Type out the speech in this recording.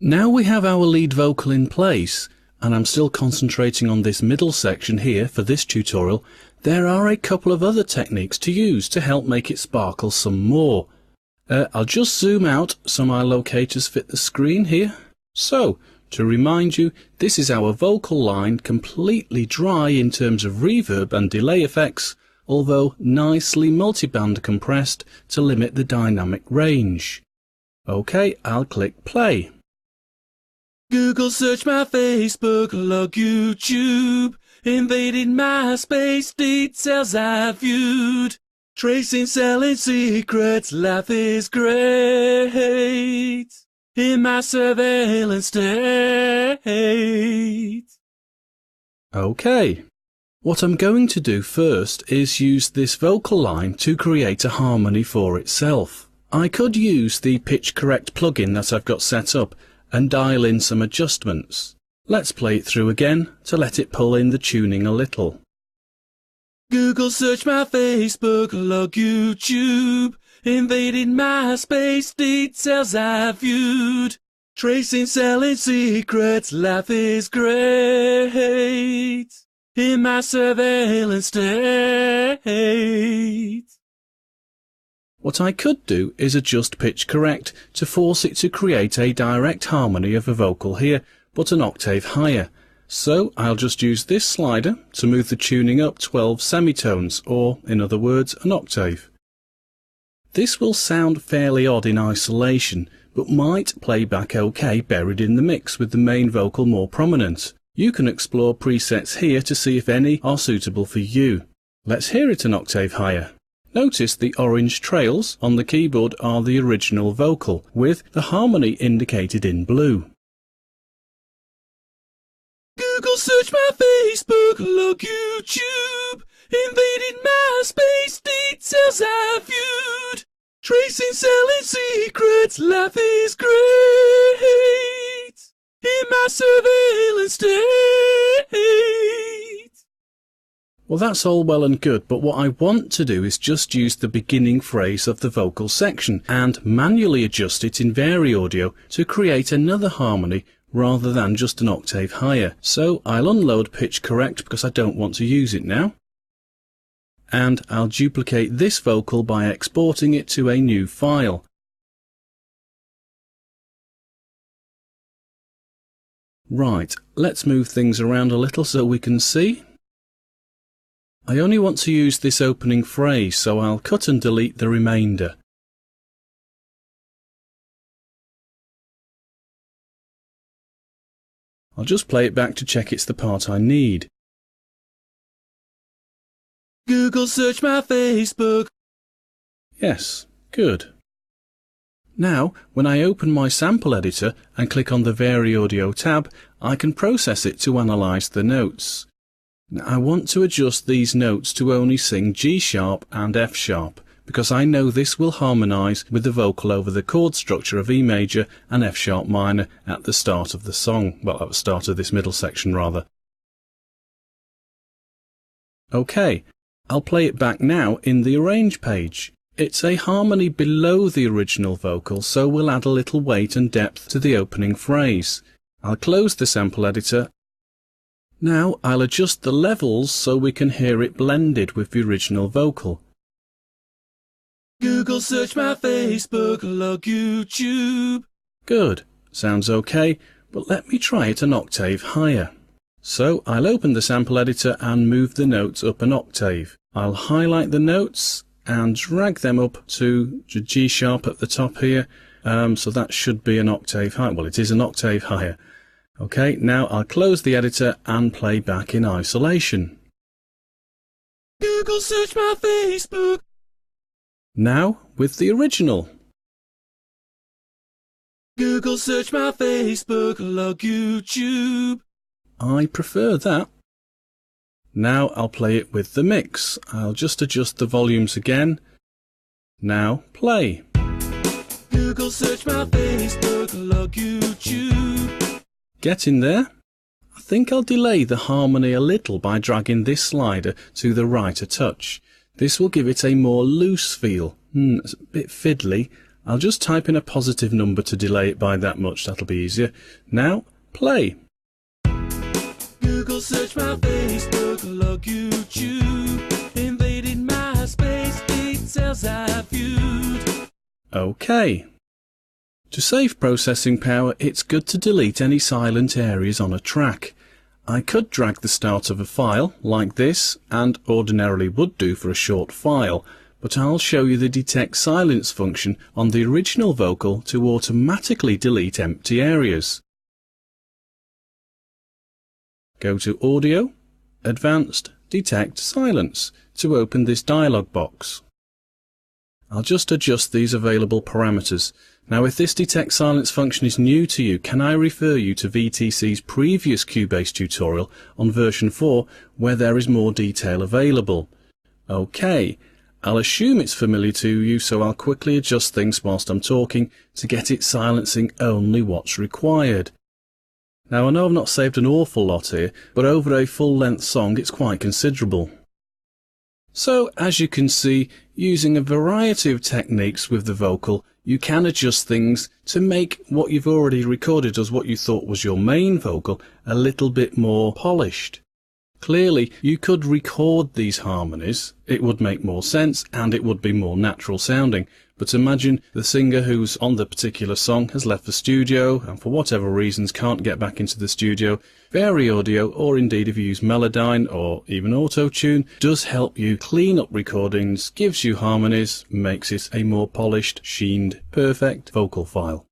Now we have our lead vocal in place, and I'm still concentrating on this middle section here for this tutorial, there are a couple of other techniques to use to help make it sparkle some more. I'll just zoom out so my locators fit the screen here. So, to remind you, this is our vocal line completely dry in terms of reverb and delay effects, although nicely multiband compressed to limit the dynamic range. OK, I'll click play. Google search my Facebook, log YouTube, invaded my space, details I viewed, tracing, selling secrets, life is great, in my surveillance state. OK, what I'm going to do first is use this vocal line to create a harmony for itself. I could use the Pitch Correct plugin that I've got set up and dial in some adjustments. Let's play it through again to let it pull in the tuning a little. Google search my Facebook, log YouTube, invaded my space, details I viewed, tracing, selling secrets, life is great, in my surveillance state. What I could do is adjust Pitch Correct to force it to create a direct harmony of a vocal here, but an octave higher. So I'll just use this slider to move the tuning up 12 semitones, or in other words, an octave. This will sound fairly odd in isolation, but might play back OK buried in the mix with the main vocal more prominent. You can explore presets here to see if any are suitable for you. Let's hear it an octave higher. Notice the orange trails on the keyboard are the original vocal, with the harmony indicated in blue. Google search my Facebook, log YouTube, invaded my space, details I viewed, tracing, selling secrets, life is great, in my surveillance state. Well, that's all well and good, but what I want to do is just use the beginning phrase of the vocal section and manually adjust it in VariAudio to create another harmony rather than just an octave higher. So I'll unload Pitch Correct because I don't want to use it now. And I'll duplicate this vocal by exporting it to a new file. Right, let's move things around a little so we can see. I only want to use this opening phrase, so I'll cut and delete the remainder. I'll just play it back to check it's the part I need. Google search my Facebook. Yes, good. Now, when I open my sample editor and click on the VariAudio tab, I can process it to analyse the notes. Now, I want to adjust these notes to only sing G sharp and F sharp, because I know this will harmonise with the vocal over the chord structure of E major and F sharp minor at the start of the song. Well, at the start of this middle section, rather. OK, I'll play it back now in the Arrange page. It's a harmony below the original vocal, so we'll add a little weight and depth to the opening phrase. I'll close the sample editor. Now I'll adjust the levels so we can hear it blended with the original vocal. Google search my Facebook, log YouTube. Good, sounds OK, but let me try it an octave higher. So I'll open the sample editor and move the notes up an octave. I'll highlight the notes and drag them up to G sharp at the top here, so that should be an octave higher. Well, it is an octave higher. OK, now I'll close the editor and play back in isolation. Google search my Facebook. Now with the original. Google search my Facebook, log YouTube. I prefer that. Now I'll play it with the mix. I'll just adjust the volumes again. Now play. Google search my Facebook, log YouTube. Get in there. I think I'll delay the harmony a little by dragging this slider to the right a touch. This will give it a more loose feel. It's a bit fiddly. I'll just type in a positive number to delay it by that much, that'll be easier. Now, play. Google search my Facebook, log YouTube, invaded my space, details I viewed. OK. To save processing power, it's good to delete any silent areas on a track. I could drag the start of a file, like this, and ordinarily would do for a short file, but I'll show you the detect silence function on the original vocal to automatically delete empty areas. Go to Audio, Advanced, Detect Silence to open this dialog box. I'll just adjust these available parameters. Now, if this detect silence function is new to you, can I refer you to VTC's previous Cubase tutorial on version 4 where there is more detail available? OK, I'll assume it's familiar to you, so I'll quickly adjust things whilst I'm talking to get it silencing only what's required. Now, I know I've not saved an awful lot here, but over a full-length song it's quite considerable. So, as you can see, using a variety of techniques with the vocal, you can adjust things to make what you've already recorded as what you thought was your main vocal a little bit more polished. Clearly, you could record these harmonies, it would make more sense and it would be more natural sounding. But imagine the singer who's on the particular song has left the studio and for whatever reasons can't get back into the studio. Vari Audio, or indeed if you use Melodyne or even Auto-Tune, does help you clean up recordings, gives you harmonies, makes it a more polished, sheened, perfect vocal file.